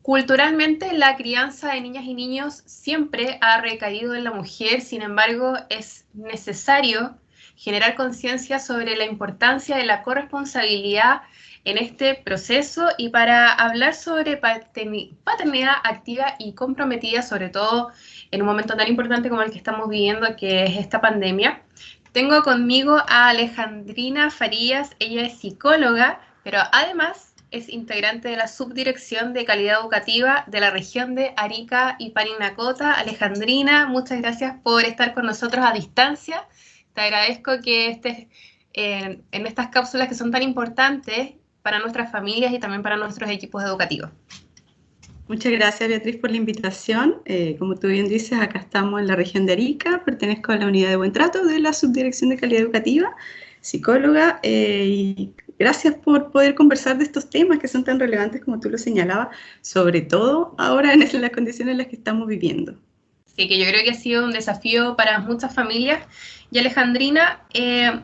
Culturalmente, la crianza de niñas y niños siempre ha recaído en la mujer, sin embargo, es necesario generar conciencia sobre la importancia de la corresponsabilidad en este proceso y para hablar sobre paternidad activa y comprometida, sobre todo en un momento tan importante como el que estamos viviendo, que es esta pandemia. Tengo conmigo a Alejandrina Farías, ella es psicóloga, pero además es integrante de la Subdirección de Calidad Educativa de la región de Arica y Parinacota. Alejandrina, muchas gracias por estar con nosotros a distancia. Te agradezco que estés en estas cápsulas que son tan importantes para nuestras familias y también para nuestros equipos educativos. Muchas gracias, Beatriz, por la invitación. Como tú bien dices, acá estamos en la región de Arica, pertenezco a la unidad de Buen Trato de la Subdirección de Calidad Educativa, psicóloga, y gracias por poder conversar de estos temas que son tan relevantes como tú lo señalabas, sobre todo ahora en las condiciones en las que estamos viviendo. Sí, que yo creo que ha sido un desafío para muchas familias. Y Alejandrina, ¿qué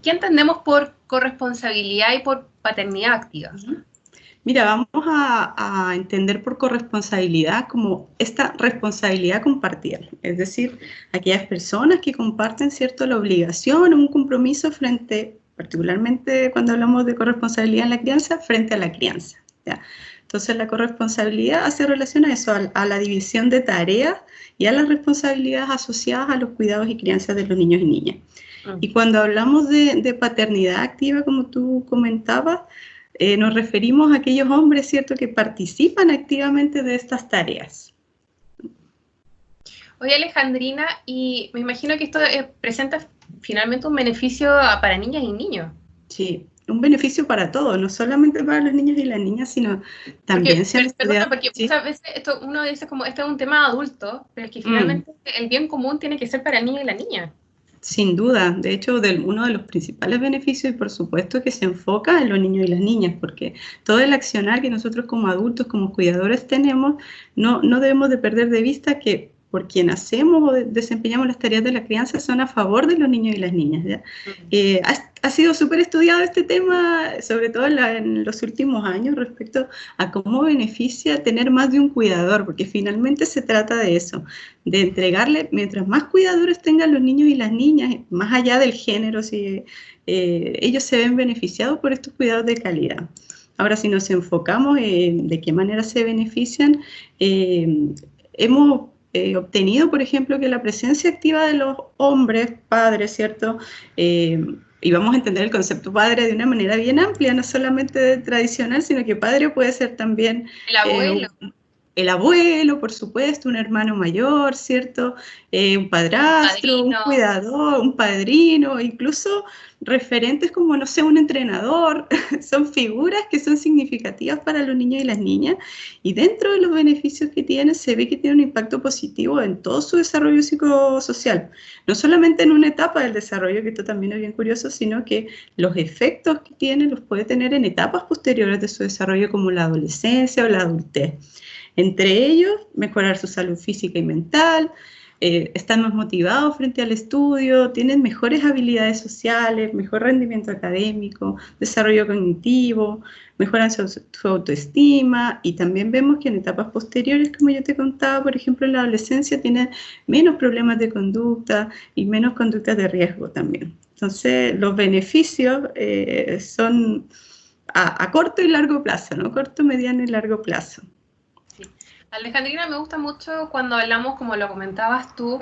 entendemos por corresponsabilidad y por paternidad activa? Mira, vamos a entender por corresponsabilidad como esta responsabilidad compartida, es decir, aquellas personas que comparten, ¿cierto?, la obligación o un compromiso frente, particularmente cuando hablamos de corresponsabilidad en la crianza, frente a la crianza, ¿ya? Entonces la corresponsabilidad hace relación a eso, a la división de tareas y a las responsabilidades asociadas a los cuidados y crianzas de los niños y niñas. Y cuando hablamos de paternidad activa, como tú comentabas, nos referimos a aquellos hombres, ¿cierto?, que participan activamente de estas tareas. Oye, Alejandrina, y me imagino que esto presenta finalmente un beneficio para niñas y niños. Sí, un beneficio para todos, no solamente para los niños y las niñas, sino también... Porque ¿sí? Muchas veces uno dice como, esto es un tema adulto, pero es que finalmente el bien común tiene que ser para el niño y la niña. Sin duda, de hecho, uno de los principales beneficios, y por supuesto que se enfoca en los niños y las niñas, porque todo el accionar que nosotros como adultos, como cuidadores tenemos, no debemos de perder de vista que por quien hacemos o desempeñamos las tareas de la crianza son a favor de los niños y las niñas, ¿ya? Ha sido súper estudiado este tema, sobre todo en los últimos años, respecto a cómo beneficia tener más de un cuidador, porque finalmente se trata de eso, de entregarle, mientras más cuidadores tengan los niños y las niñas, más allá del género, si ellos se ven beneficiados por estos cuidados de calidad. Ahora, si nos enfocamos en de qué manera se benefician, hemos obtenido, por ejemplo, que la presencia activa de los hombres, padres, ¿cierto?, y vamos a entender el concepto padre de una manera bien amplia, no solamente tradicional, sino que padre puede ser también... El abuelo. El abuelo, por supuesto, un hermano mayor, ¿cierto? Un padrastro, un cuidador, un padrino, incluso referentes como, no sé, un entrenador. Son figuras que son significativas para los niños y las niñas, y dentro de los beneficios que tienen, se ve que tiene un impacto positivo en todo su desarrollo psicosocial. No solamente en una etapa del desarrollo, que esto también es bien curioso, sino que los efectos que tiene los puede tener en etapas posteriores de su desarrollo, como la adolescencia o la adultez. Entre ellos, mejorar su salud física y mental, están más motivados frente al estudio, tienen mejores habilidades sociales, mejor rendimiento académico, desarrollo cognitivo, mejoran su autoestima, y también vemos que en etapas posteriores, como yo te contaba, por ejemplo, en la adolescencia, tienen menos problemas de conducta y menos conductas de riesgo también. Entonces, los beneficios son a corto y largo plazo, ¿no? Corto, mediano y largo plazo. Alejandrina, me gusta mucho cuando hablamos, como lo comentabas tú,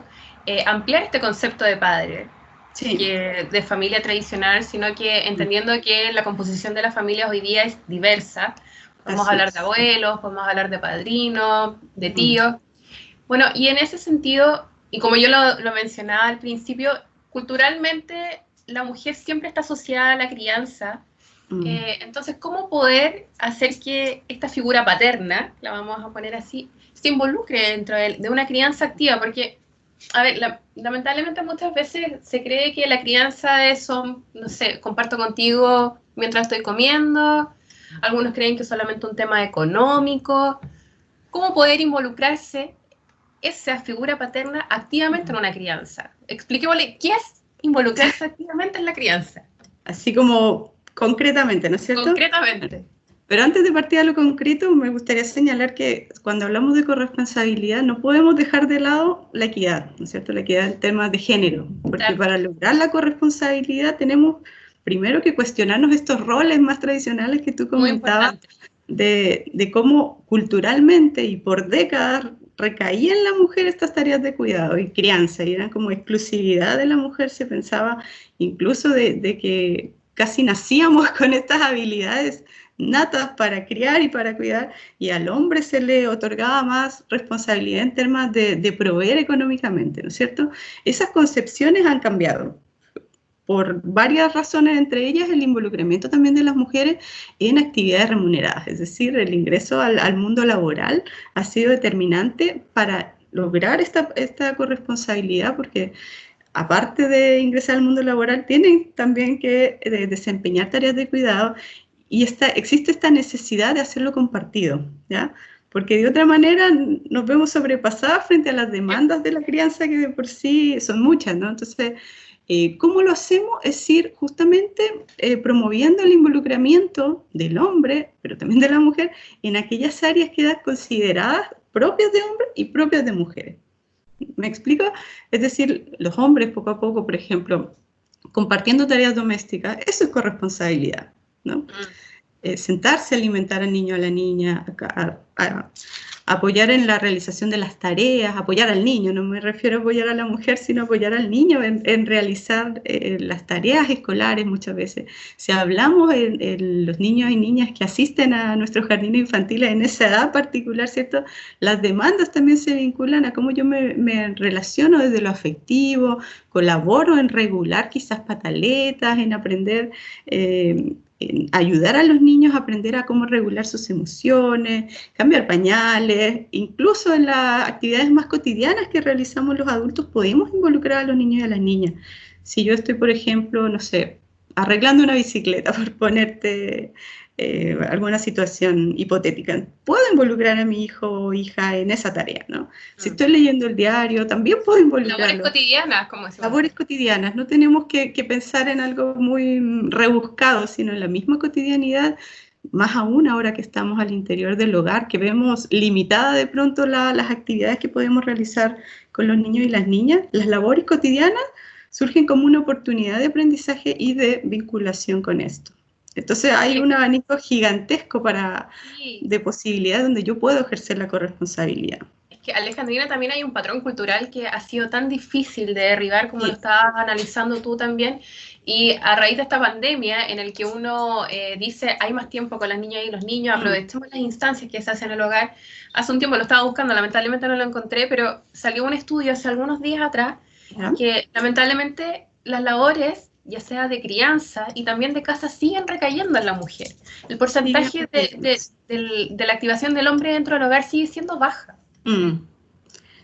ampliar este concepto de padre, sí, que de familia tradicional, sino que entendiendo que la composición de la familia hoy día es diversa. Podemos hablar de abuelos, podemos hablar de padrinos, de tíos. Bueno, y en ese sentido, y como yo lo mencionaba al principio, culturalmente la mujer siempre está asociada a la crianza. Entonces, ¿cómo poder hacer que esta figura paterna, la vamos a poner así, se involucre dentro de una crianza activa? Porque, a ver, lamentablemente muchas veces se cree que la crianza es, no sé, comparto contigo mientras estoy comiendo, algunos creen que es solamente un tema económico. ¿Cómo poder involucrarse esa figura paterna activamente en una crianza? Expliquémosle, ¿qué es involucrarse activamente en la crianza? Así como... concretamente, ¿no es cierto? Concretamente. Pero antes de partir a lo concreto, me gustaría señalar que cuando hablamos de corresponsabilidad no podemos dejar de lado la equidad, ¿no es cierto? La equidad en temas de género, porque para lograr la corresponsabilidad tenemos primero que cuestionarnos estos roles más tradicionales que tú comentabas, de cómo culturalmente y por décadas recaían en la mujer estas tareas de cuidado y crianza, y eran como exclusividad de la mujer, se pensaba incluso de que casi nacíamos con estas habilidades natas para criar y para cuidar, y al hombre se le otorgaba más responsabilidad en temas de proveer económicamente, ¿no es cierto? Esas concepciones han cambiado por varias razones, entre ellas el involucramiento también de las mujeres en actividades remuneradas, es decir, el ingreso al mundo laboral ha sido determinante para lograr esta corresponsabilidad, porque aparte de ingresar al mundo laboral, tienen también que desempeñar tareas de cuidado, y existe esta necesidad de hacerlo compartido, ¿ya? Porque de otra manera nos vemos sobrepasadas frente a las demandas de la crianza, que de por sí son muchas, ¿no? Entonces, ¿cómo lo hacemos? Es ir justamente promoviendo el involucramiento del hombre, pero también de la mujer, en aquellas áreas que quedan consideradas propias de hombres y propias de mujeres. ¿Me explico? Es decir, los hombres poco a poco, por ejemplo, compartiendo tareas domésticas, eso es corresponsabilidad, ¿no? Sentarse a alimentar al niño o a la niña, a apoyar en la realización de las tareas, apoyar al niño, no me refiero a apoyar a la mujer, sino apoyar al niño en realizar las tareas escolares muchas veces. Si hablamos en los niños y niñas que asisten a nuestros jardines infantiles en esa edad particular, ¿cierto? Las demandas también se vinculan a cómo yo me relaciono desde lo afectivo, colaboro en regular quizás pataletas, en aprender ayudar a los niños a aprender a cómo regular sus emociones, cambiar pañales, incluso en las actividades más cotidianas que realizamos los adultos podemos involucrar a los niños y a las niñas. Si yo estoy, por ejemplo, no sé, arreglando una bicicleta, por ponerte alguna situación hipotética, puedo involucrar a mi hijo o hija en esa tarea, ¿no? Si estoy leyendo el diario, también puedo involucrarlo. Labores cotidianas, como decimos. Labores cotidianas, no tenemos que pensar en algo muy rebuscado, sino en la misma cotidianidad, más aún ahora que estamos al interior del hogar, que vemos limitada de pronto las actividades que podemos realizar con los niños y las niñas. Las labores cotidianas surgen como una oportunidad de aprendizaje y de vinculación con esto. Entonces hay un abanico gigantesco de posibilidades donde yo puedo ejercer la corresponsabilidad. Es que, Alejandrina, también hay un patrón cultural que ha sido tan difícil de derribar, como lo estabas analizando tú también, y a raíz de esta pandemia en el que uno dice hay más tiempo con las niñas y los niños, aprovechemos las instancias que se hacen en el hogar. Hace un tiempo lo estaba buscando, lamentablemente no lo encontré, pero salió un estudio hace algunos días atrás que lamentablemente las labores, ya sea de crianza y también de casa, siguen recayendo en la mujer. El porcentaje de la activación del hombre dentro del hogar sigue siendo baja.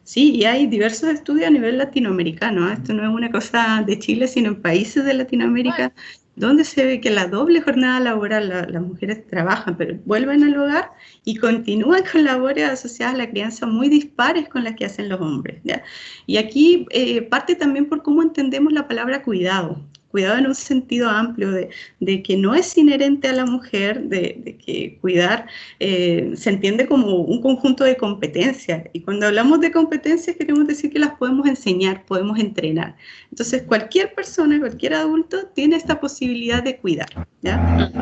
Sí, y hay diversos estudios a nivel latinoamericano, ¿eh? Esto no es una cosa de Chile, sino en países de Latinoamérica, donde se ve que la doble jornada laboral, las mujeres trabajan, pero vuelven al hogar y continúan con labores asociadas a la crianza muy dispares con las que hacen los hombres, ¿ya? Y aquí parte también por cómo entendemos la palabra cuidado. Cuidado en un sentido amplio de que no es inherente a la mujer, de que cuidar se entiende como un conjunto de competencias, y cuando hablamos de competencias queremos decir que las podemos enseñar, podemos entrenar. Entonces cualquier persona, cualquier adulto tiene esta posibilidad de cuidar, ¿ya?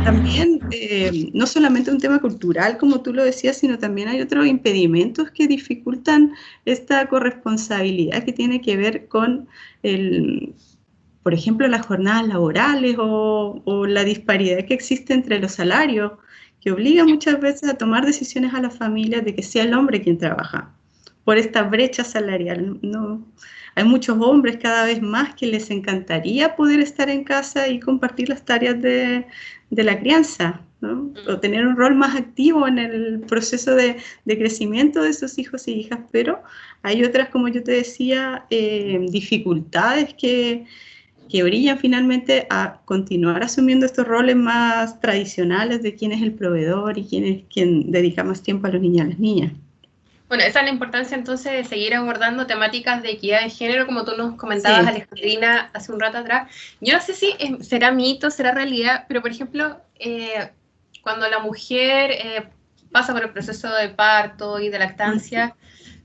También no solamente un tema cultural, como tú lo decías, sino también hay otros impedimentos que dificultan esta corresponsabilidad que tiene que ver con por ejemplo, las jornadas laborales o la disparidad que existe entre los salarios, que obliga muchas veces a tomar decisiones a las familias de que sea el hombre quien trabaja, por esta brecha salarial. No, hay muchos hombres cada vez más que les encantaría poder estar en casa y compartir las tareas de la crianza, ¿no? O tener un rol más activo en el proceso de crecimiento de sus hijos y hijas, pero hay otras, como yo te decía, dificultades que brillan finalmente a continuar asumiendo estos roles más tradicionales de quién es el proveedor y quién dedica más tiempo a los niños y a las niñas. Bueno, esa es la importancia entonces de seguir abordando temáticas de equidad de género, como tú nos comentabas, Alejandrina, hace un rato atrás. Yo no sé si será mito, será realidad, pero por ejemplo, cuando la mujer pasa por el proceso de parto y de lactancia,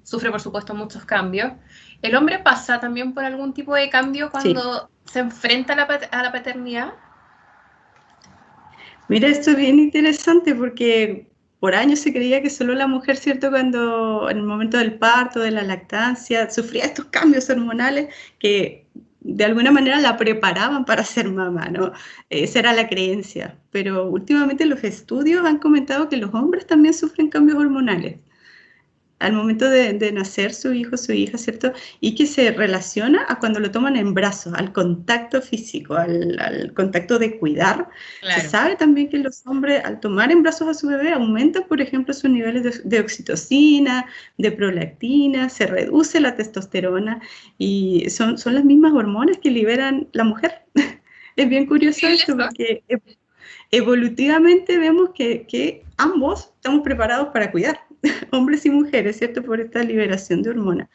sufre por supuesto muchos cambios. ¿El hombre pasa también por algún tipo de cambio cuando se enfrenta a la paternidad? Mira, esto es bien interesante porque por años se creía que solo la mujer, ¿cierto? Cuando en el momento del parto, de la lactancia, sufría estos cambios hormonales que de alguna manera la preparaban para ser mamá, ¿no? Esa era la creencia. Pero últimamente los estudios han comentado que los hombres también sufren cambios hormonales al momento de nacer su hijo, su hija, ¿cierto? Y que se relaciona a cuando lo toman en brazos, al contacto físico, al contacto de cuidar. Claro. Se sabe también que los hombres, al tomar en brazos a su bebé, aumentan, por ejemplo, sus niveles de oxitocina, de prolactina, se reduce la testosterona, y son las mismas hormonas que liberan la mujer. Es bien curioso esto, porque evolutivamente vemos que ambos estamos preparados para cuidar, hombres y mujeres, ¿cierto? Por esta liberación de hormonas.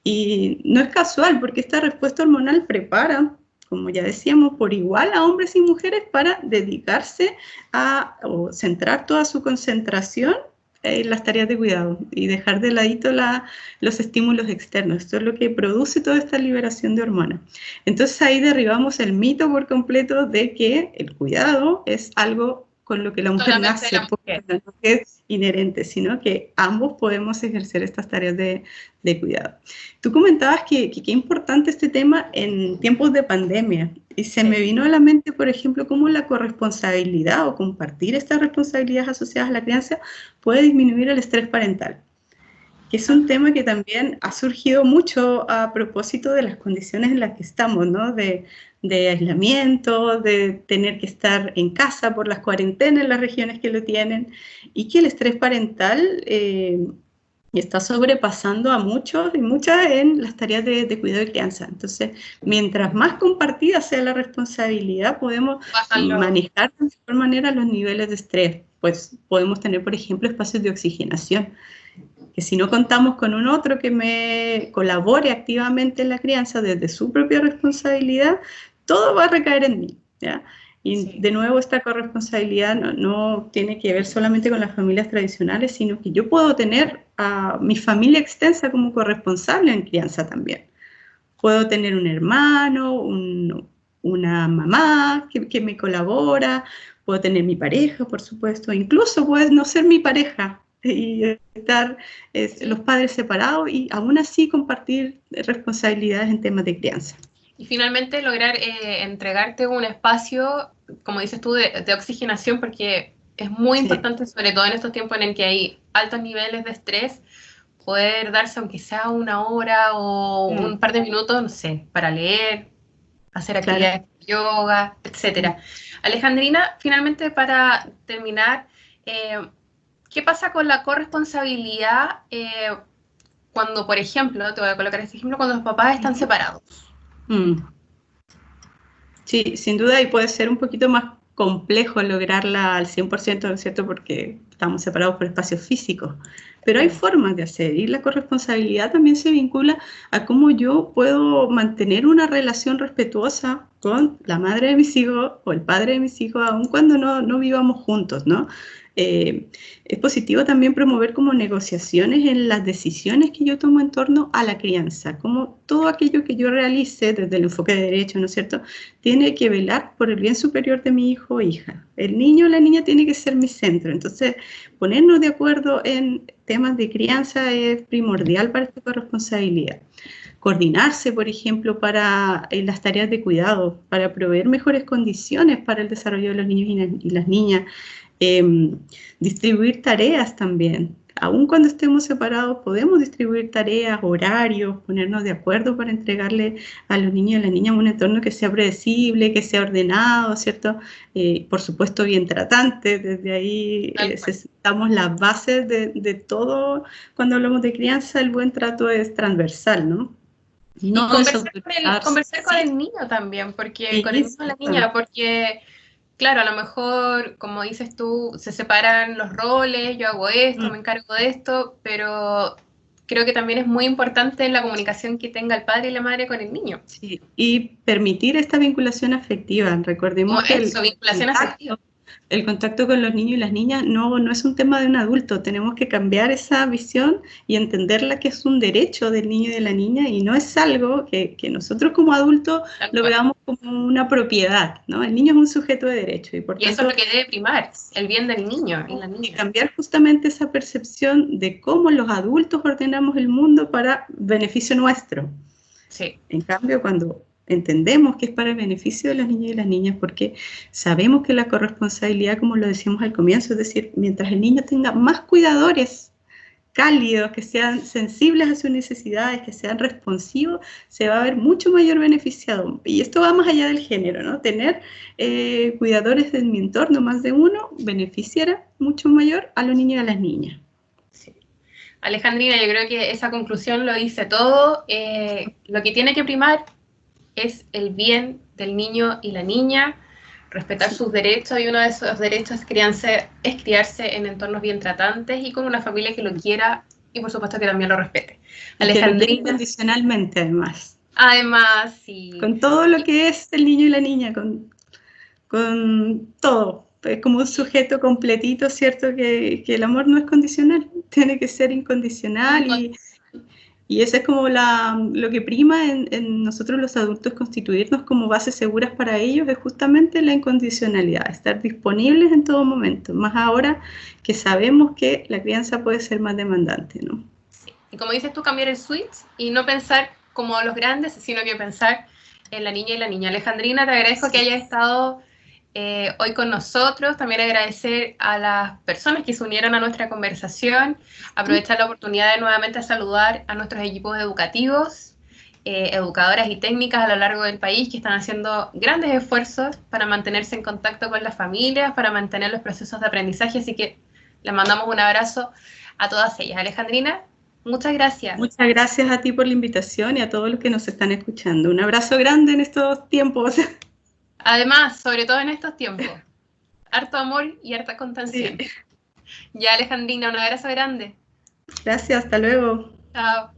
Y no es casual, porque esta respuesta hormonal prepara, como ya decíamos, por igual a hombres y mujeres para dedicarse o centrar toda su concentración en las tareas de cuidado y dejar de ladito los estímulos externos. Esto es lo que produce toda esta liberación de hormonas. Entonces ahí derribamos el mito por completo de que el cuidado es algo con lo que la mujer nace, porque no es inherente, sino que ambos podemos ejercer estas tareas de cuidado. Tú comentabas que qué importante este tema en tiempos de pandemia, y se me vino a la mente, por ejemplo, cómo la corresponsabilidad o compartir estas responsabilidades asociadas a la crianza puede disminuir el estrés parental, que es un tema que también ha surgido mucho a propósito de las condiciones en las que estamos, ¿no? De aislamiento, de tener que estar en casa por las cuarentenas en las regiones que lo tienen, y que el estrés parental está sobrepasando a muchos y muchas en las tareas de cuidado y crianza. Entonces, mientras más compartida sea la responsabilidad, podemos manejar de mejor manera los niveles de estrés. Pues podemos tener, por ejemplo, espacios de oxigenación, que si no contamos con un otro que me colabore activamente en la crianza desde su propia responsabilidad, todo va a recaer en mí, ¿ya? Y de nuevo, esta corresponsabilidad no tiene que ver solamente con las familias tradicionales, sino que yo puedo tener a mi familia extensa como corresponsable en crianza también. Puedo tener un hermano, una mamá que me colabora, puedo tener mi pareja, por supuesto, incluso puede no ser mi pareja y estar los padres separados y aún así compartir responsabilidades en temas de crianza. Y finalmente lograr entregarte un espacio, como dices tú, de oxigenación, porque es muy importante, sobre todo en estos tiempos en el que hay altos niveles de estrés, poder darse aunque sea una hora o un par de minutos, no sé, para leer, hacer actividades de yoga, etc. Alejandrina, finalmente para terminar, ¿qué pasa con la corresponsabilidad cuando, por ejemplo, te voy a colocar este ejemplo, cuando los papás están separados? Sí, sin duda, y puede ser un poquito más complejo lograrla al 100%, ¿no es cierto? Porque estamos separados por espacios físicos, pero hay formas de hacer, y la corresponsabilidad también se vincula a cómo yo puedo mantener una relación respetuosa con la madre de mis hijos o el padre de mis hijos, aun cuando no vivamos juntos, ¿no? Es positivo también promover como negociaciones en las decisiones que yo tomo en torno a la crianza, como todo aquello que yo realice desde el enfoque de derecho, ¿no es cierto?, tiene que velar por el bien superior de mi hijo o hija. El niño o la niña tiene que ser mi centro. Entonces, ponernos de acuerdo en temas de crianza es primordial para esta corresponsabilidad. Coordinarse, por ejemplo, en las tareas de cuidado, para proveer mejores condiciones para el desarrollo de los niños y las niñas. Distribuir tareas también. Aun cuando estemos separados, podemos distribuir tareas, horarios, ponernos de acuerdo para entregarle a los niños y a las niñas un entorno que sea predecible, que sea ordenado, ¿cierto? Por supuesto, bien tratante. Desde ahí necesitamos las bases de todo. Cuando hablamos de crianza, el buen trato es transversal, ¿no? Y conversar con el niño también, porque con el niño y la niña, porque claro, a lo mejor, como dices tú, se separan los roles, yo hago esto, me encargo de esto, pero creo que también es muy importante la comunicación que tenga el padre y la madre con el niño. Sí, y permitir esta vinculación afectiva. Recordemos que vinculación afectiva. el contacto con los niños y las niñas no es un tema de un adulto, tenemos que cambiar esa visión y entenderla que es un derecho del niño y de la niña y no es algo que nosotros como adultos lo veamos como una propiedad, ¿no? El niño es un sujeto de derecho y por tanto, eso es lo que debe primar, el bien del niño y la niña. Y cambiar justamente esa percepción de cómo los adultos ordenamos el mundo para beneficio nuestro. Sí. En cambio, cuando entendemos que es para el beneficio de los niños y las niñas, porque sabemos que la corresponsabilidad, como lo decíamos al comienzo, es decir, mientras el niño tenga más cuidadores cálidos, que sean sensibles a sus necesidades, que sean responsivos, se va a ver mucho mayor beneficiado. Y esto va más allá del género, ¿no? Tener cuidadores en mi entorno, más de uno, beneficiará mucho mayor a los niños y a las niñas. Sí. Alejandrina, yo creo que esa conclusión lo dice todo. Lo que tiene que primar es el bien del niño y la niña, respetar sus derechos, y uno de esos derechos es criarse en entornos bien tratantes y con una familia que lo quiera y por supuesto que también lo respete. Alejandrina, incondicionalmente además. Además, sí. Con todo lo que es el niño y la niña, con todo. Es como un sujeto completito, ¿cierto? Que el amor no es condicional, tiene que ser incondicional y eso es como lo que prima en nosotros los adultos, constituirnos como bases seguras para ellos, es justamente la incondicionalidad, estar disponibles en todo momento, más ahora que sabemos que la crianza puede ser más demandante, ¿no? Sí. Y como dices tú, cambiar el switch y no pensar como los grandes, sino que pensar en la niña y la niña. Alejandrina, te agradezco que hayas estado hoy con nosotros, también agradecer a las personas que se unieron a nuestra conversación, aprovechar la oportunidad de nuevamente saludar a nuestros equipos educativos, educadoras y técnicas a lo largo del país que están haciendo grandes esfuerzos para mantenerse en contacto con las familias, para mantener los procesos de aprendizaje, así que les mandamos un abrazo a todas ellas. Alejandrina, muchas gracias. Muchas gracias a ti por la invitación y a todos los que nos están escuchando. Un abrazo grande en estos tiempos. Además, sobre todo en estos tiempos, harto amor y harta contención. Sí. Ya, Alejandrina, un abrazo grande. Gracias, hasta luego. Chao.